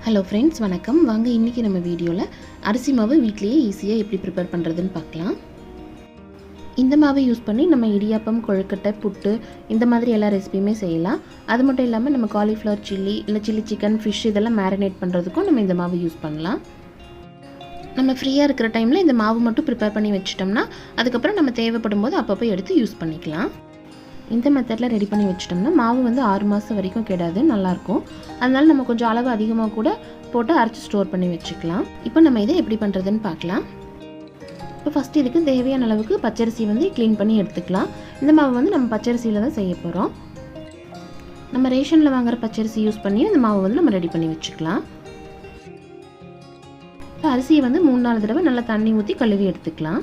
Hello friends, வணக்கம். வாங்க இன்றைக்கி நம்ம வீடியோவில் அரிசி மாவு வீட்லேயே ஈஸியாக எப்படி ப்ரிப்பேர் பண்ணுறதுன்னு பார்க்கலாம். இந்த மாவை யூஸ் பண்ணி நம்ம இடியாப்பம், கொழுக்கட்டை, புட்டு இந்த மாதிரி எல்லா ரெசிபியுமே செய்யலாம். அது மட்டும் இல்லாமல் நம்ம காலிஃப்ளவர் சில்லி இல்லை சில்லி சிக்கன், ஃபிஷ் இதெல்லாம் மேரினேட் பண்ணுறதுக்கும் நம்ம இந்த மாவு யூஸ் பண்ணலாம். நம்ம ஃப்ரீயாக இருக்கிற டைமில் இந்த மாவு மட்டும் ப்ரிப்பேர் பண்ணி வச்சிட்டோம்னா அதுக்கப்புறம் நம்ம தேவைப்படும் போது அப்பப்போ எடுத்து யூஸ் பண்ணிக்கலாம். இந்த மெத்தடில் ரெடி பண்ணி வச்சிட்டோம்னா மாவு வந்து 6 மாதம் வரைக்கும் கெடாது, நல்லாயிருக்கும். அதனால நம்ம கொஞ்சம் அளவு அதிகமாக கூட போட்டு அரைச்சி ஸ்டோர் பண்ணி வச்சுக்கலாம். இப்போ நம்ம இதை எப்படி பண்ணுறதுன்னு பார்க்கலாம். இப்போ ஃபஸ்ட்டு இதுக்கு தேவையான அளவுக்கு பச்சரிசி வந்து க்ளீன் பண்ணி எடுத்துக்கலாம். இந்த மாவு வந்து நம்ம பச்சரிசியில் தான் செய்ய போகிறோம். நம்ம ரேஷனில் வாங்குகிற பச்சரிசி யூஸ் பண்ணி இந்த மாவு வந்து நம்ம ரெடி பண்ணி வச்சுக்கலாம். இப்போ அரிசியை வந்து 3-4 தடவை நல்லா தண்ணி ஊற்றி கழுவி எடுத்துக்கலாம்.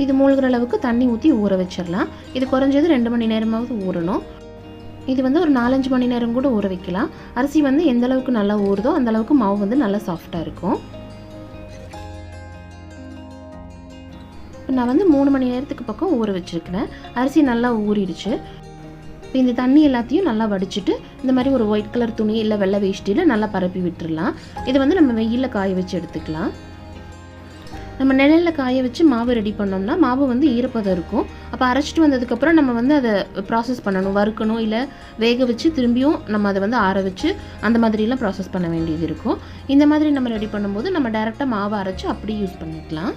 இது மூழ்கிற அளவுக்கு தண்ணி ஊற்றி ஊற வச்சிடலாம். இது குறைஞ்சது 2 மணி நேரமாவது ஊறணும். இது வந்து ஒரு 4-5 மணி நேரம் கூட ஊற வைக்கலாம். அரிசி வந்து எந்த அளவுக்கு நல்லா ஊறுதோ அந்த அளவுக்கு மாவு வந்து நல்லா சாஃப்டாக இருக்கும். இப்போ நான் வந்து 3 மணி நேரத்துக்கு பக்கம் ஊற வச்சுருக்கிறேன். அரிசி நல்லா ஊறிடுச்சு. இப்போ இந்த தண்ணி எல்லாத்தையும் நல்லா வடிச்சிட்டு இந்த மாதிரி ஒரு ஒயிட் கலர் துணி இல்லை வெள்ளை வேஷ்டியில் நல்லா பரப்பி விட்டுடலாம். இதை வந்து நம்ம வெயிலில் காய வச்சு எடுத்துக்கலாம். நம்ம நிழலில் காய வச்சு மாவு ரெடி பண்ணோம்னா மாவு வந்து ஈரப்பதம் இருக்கும். அப்போ அரைச்சிட்டு வந்ததுக்கப்புறம் நம்ம வந்து அதை ப்ராசஸ் பண்ணணும், வறுக்கணும், இல்லை வேக வச்சு திரும்பியும் நம்ம அதை வந்து ஆற வச்சு அந்த மாதிரிலாம் ப்ராசஸ் பண்ண வேண்டியது இருக்கும். இந்த மாதிரி நம்ம ரெடி பண்ணும்போது நம்ம டைரெக்டாக மாவை அரைச்சி அப்படியே யூஸ் பண்ணிக்கலாம்.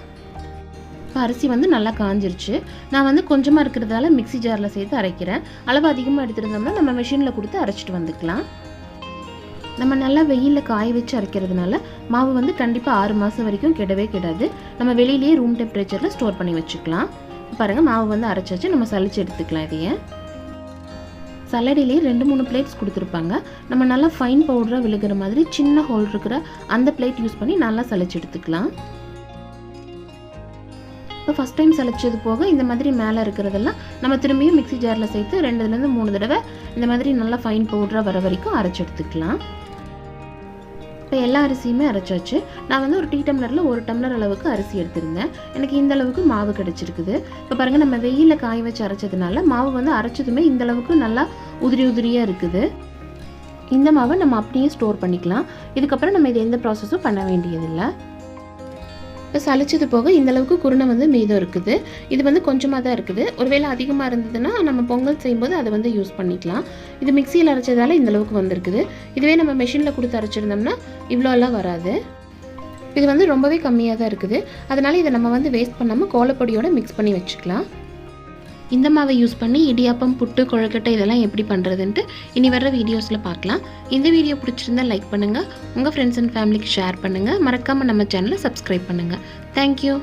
இப்போ அரிசி வந்து நல்லா காஞ்சிருச்சு. நான் வந்து கொஞ்சமாக இருக்கிறதால மிக்ஸி ஜாரில் சேர்த்து அரைக்கிறேன். அளவு அதிகமாக எடுத்துருந்தோம்னா நம்ம மிஷினில் கொடுத்து அரைச்சிட்டு வந்துக்கலாம். நம்ம நல்லா வெயிலில் காய வச்சு அரைக்கிறதுனால மாவு வந்து கண்டிப்பாக 6 மாதம் வரைக்கும் கெடவே கெடாது. நம்ம வெளியிலேயே ரூம் டெம்பரேச்சரில் ஸ்டோர் பண்ணி வச்சுக்கலாம். பாருங்கள், மாவு வந்து அரைச்சாச்சு. நம்ம சளிச்சு எடுத்துக்கலாம். இதையே சல்லடிலேயே 2-3 பிளேட்ஸ் கொடுத்துருப்பாங்க. நம்ம நல்லா ஃபைன் பவுடராக விழுகிற மாதிரி சின்ன ஹோல் இருக்கிற அந்த பிளேட் யூஸ் பண்ணி நல்லா சளிச்சு எடுத்துக்கலாம். இப்போ ஃபஸ்ட் டைம் சளிச்சது போக இந்த மாதிரி மேலே இருக்கிறதெல்லாம் நம்ம திரும்பியும் மிக்ஸி ஜாரில் சேர்த்து 2-3 தடவை இந்த மாதிரி நல்லா ஃபைன் பவுடராக வர வரைக்கும் அரைச்சி எடுத்துக்கலாம். இப்போ எல்லா அரிசியுமே அரைச்சாச்சு. நான் வந்து ஒரு டீ டம்ளரில் 1 டம்ளர் அளவுக்கு அரிசி எடுத்திருந்தேன். எனக்கு இந்த அளவுக்கு மாவு கிடச்சிருக்குது. இப்போ பாருங்கள், நம்ம வெயிலில் காய வச்சு அரைச்சதுனால மாவு வந்து அரைச்சதுமே இந்த அளவுக்கு நல்லா உதிரியாக இருக்குது. இந்த மாவை நம்ம அப்படியே ஸ்டோர் பண்ணிக்கலாம். இதுக்கப்புறம் நம்ம இது எந்த ப்ராசஸும் பண்ண வேண்டியதில்லை. இப்போ சளிச்சது போக இந்த அளவுக்கு குருணை வந்து மீதம் இருக்குது. இது வந்து கொஞ்சமாக தான் இருக்குது. ஒருவேளை அதிகமாக இருந்ததுன்னா நம்ம பொங்கல் செய்யும்போது அதை வந்து யூஸ் பண்ணிக்கலாம். இது மிக்சியில் அரைச்சதால இந்த அளவுக்கு வந்திருக்குது. இதுவே நம்ம மெஷினில் கொடுத்து அரைச்சிருந்தோம்னா இவ்வளோலாம் வராது. இது வந்து ரொம்பவே கம்மியாக தான் இருக்குது. அதனால் இதை நம்ம வந்து வேஸ்ட் பண்ணாமல் கோலப்பொடியோடு மிக்ஸ் பண்ணி வச்சுக்கலாம். இந்த மாவை யூஸ் பண்ணி இடியாப்பம், புட்டு, கொழுக்கட்டை இதெல்லாம் எப்படி பண்ணுறதுன்ட்டு இனி வர்ற வீடியோஸில் பார்க்கலாம். இந்த வீடியோ பிடிச்சிருந்தால் லைக் பண்ணுங்கள், உங்கள் ஃப்ரெண்ட்ஸ் அண்ட் ஃபேமிலிக்கு ஷேர் பண்ணுங்கள், மறக்காமல் நம்ம சேனலை சப்ஸ்கிரைப் பண்ணுங்கள். தேங்க்யூ.